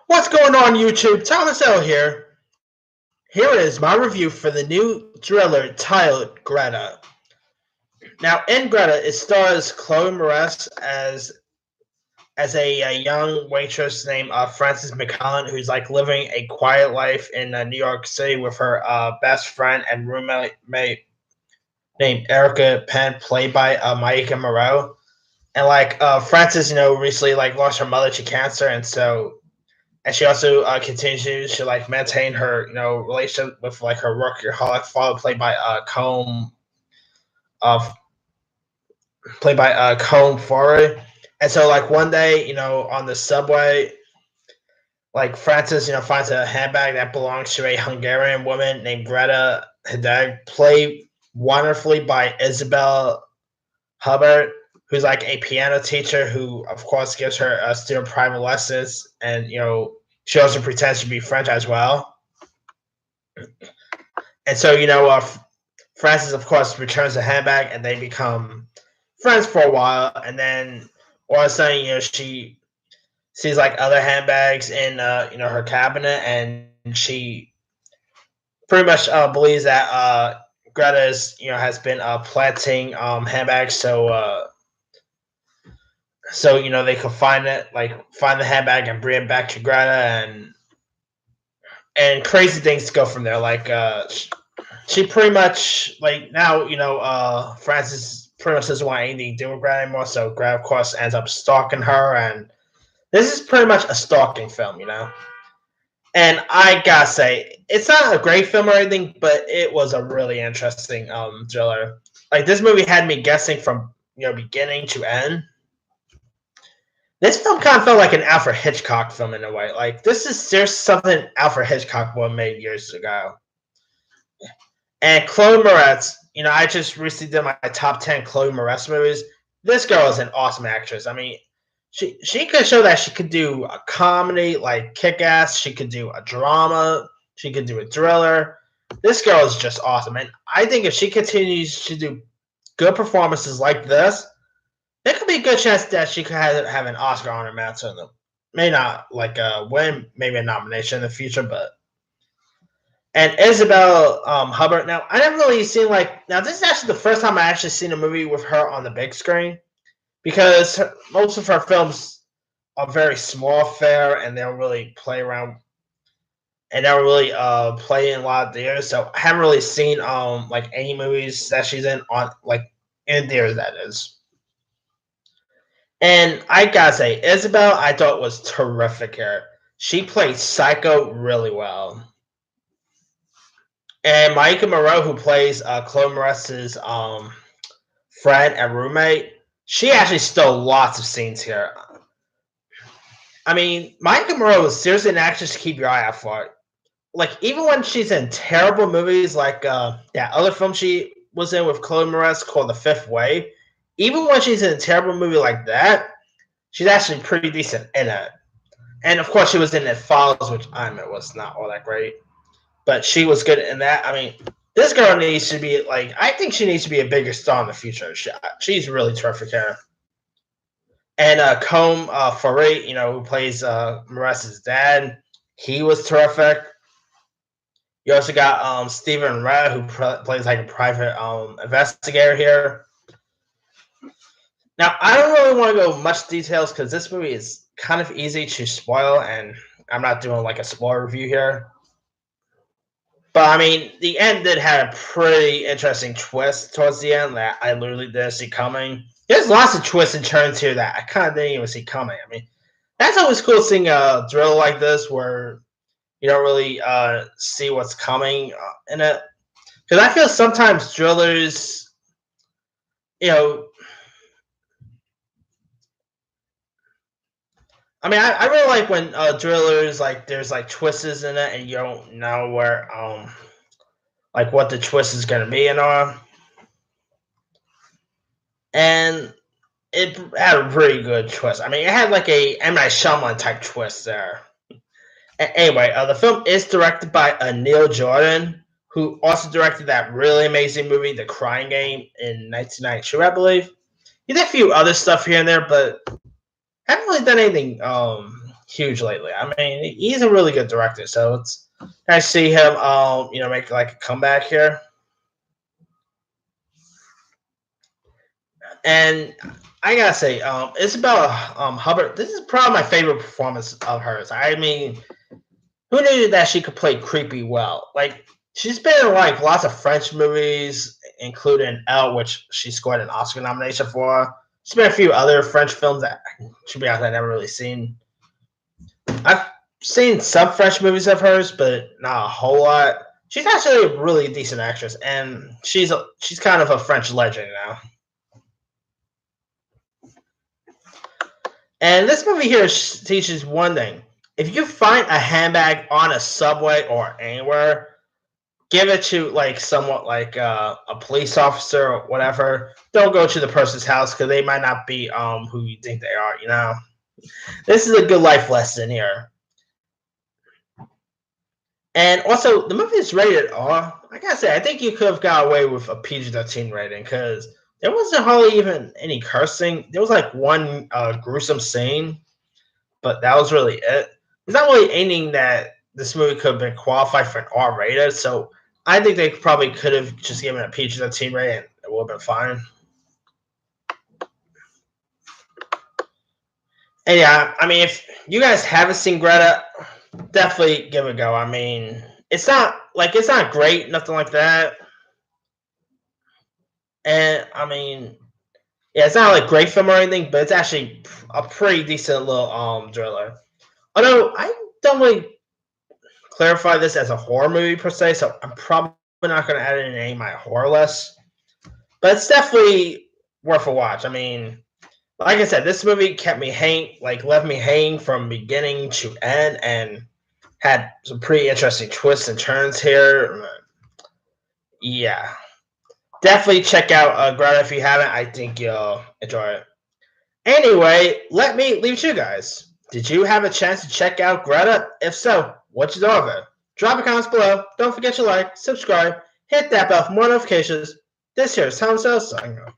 What's going on, YouTube? Thomas L here. Here is my review for the new thriller titled Greta. Now, in Greta, it stars Chloe Moretz as a young waitress named Frances McCollum, who's like living a quiet life in New York City with her best friend and roommate named Erica Penn, played by Maika Moreau. And Frances, recently lost her mother to cancer, and she also continues to maintain her relationship with her workaholic father, uh, played by Combe Forward. And so one day, on the subway, Francis, finds a handbag that belongs to a Hungarian woman named Greta Hedeg, played wonderfully by Isabel Hubbard, who's like a piano teacher who, of course, gives her student private lessons, and she also pretends to be French as well. And so Francis, of course, returns the handbag, and they become friends for a while. And then all of a sudden, she sees other handbags in her cabinet, and she pretty much believes that Greta is has been planting handbags, so they could find it, find the handbag and bring it back to Greta, and crazy things go from there. She pretty much now Francis pretty much doesn't want anything to do with Greta anymore. So Greta, of course, ends up stalking her, and this is pretty much a stalking film. And I gotta say, it's not a great film or anything, but it was a really interesting thriller. Like, this movie had me guessing from beginning to end. This film kind of felt like an Alfred Hitchcock film in a way. Like, this is there's something Alfred Hitchcock would have made years ago. And Chloe Moretz, I just recently did my top 10 Chloe Moretz movies. This girl is an awesome actress. I mean, she could show that she could do a comedy like Kick Ass. She could do a drama. She could do a thriller. This girl is just awesome. And I think if she continues to do good performances like this, there could be a good chance that she could have an Oscar on her mantle. May not win, maybe a nomination in the future, but. And Isabel Hubbard. Now, I never really seen now this is actually the first time I actually seen a movie with her on the big screen, because most of her films are very small fare, and they don't really play around, and they don't really play in a lot of theaters. So I haven't really seen any movies that she's in on in theaters, that is. And I gotta say, Isabel, I thought was terrific here. She played Psycho really well. And Maika Moreau, who plays Chloe Moretz's friend and roommate, she actually stole lots of scenes here. I mean, Maika Moreau is seriously an actress to keep your eye out for. Even when she's in terrible movies like that other film she was in with Chloe Moretz called The Fifth Wave, even when she's in a terrible movie like that, she's actually pretty decent in it. And of course, she was in It Follows, which I admit was not all that great, but she was good in that. I mean, this girl needs to be I think she needs to be a bigger star in the future. She's really terrific here. And Combe Foray, who plays Moretz's dad, he was terrific. You also got Stephen Red, who plays a private investigator here. Now, I don't really want to go much details because this movie is kind of easy to spoil, and I'm not doing a spoiler review here. But I mean, the end did have a pretty interesting twist towards the end that I literally didn't see coming. There's lots of twists and turns here that I kind of didn't even see coming. I mean, that's always cool seeing a thriller like this where you don't really see what's coming in it. Because I feel sometimes thrillers, I mean, I really like when thrillers there's twists in it and you don't know where what the twist is gonna be and all. And it had a pretty good twist. I mean, it had a M. Night Shyamalan type twist there. Anyway, the film is directed by Neil Jordan, who also directed that really amazing movie, The Crying Game, in 1992, I believe. He did a few other stuff here and there, but haven't really done anything huge lately. I mean, he's a really good director, so it's nice to see him, make like a comeback here. And I gotta say, Isabella Hubbard. This is probably my favorite performance of hers. I mean, who knew that she could play creepy well? Like she's been in like lots of French movies, including Elle, which she scored an Oscar nomination for. She's been in a few other French films that, to be honest, I never really seen. I've seen some French movies of hers, but not a whole lot. She's actually a really decent actress, and she's kind of a French legend now. And this movie here teaches one thing: if you find a handbag on a subway or anywhere, give it to like somewhat like a police officer or whatever. Don't go to the person's house because they might not be who you think they are. This is a good life lesson here. And also, the movie is rated R. I gotta say, I think you could have got away with a PG-13 rating because there wasn't hardly even any cursing. There was like one gruesome scene, but that was really it. There's not really anything that this movie could have been qualified for an R rated. So I think they probably could have just given it a PG-13 rating and it would have been fine. And yeah, I mean, if you guys haven't seen Greta, definitely give it a go. I mean, it's not great, nothing like that. And I mean, yeah, it's not like great film or anything, but it's actually a pretty decent little thriller. Although I don't really clarify this as a horror movie per se, so I'm probably not going to add it in any of my horror lists. But it's definitely worth a watch. I mean, like I said, this movie kept me left me hanging from beginning to end, and had some pretty interesting twists and turns here. Yeah, definitely check out Greta if you haven't. I think you'll enjoy it. Anyway, let me leave you guys. Did you have a chance to check out Greta? If so, what you thought of it? Drop a comment below. Don't forget to like, subscribe, hit that bell for more notifications. This here is Tom Sales signing off.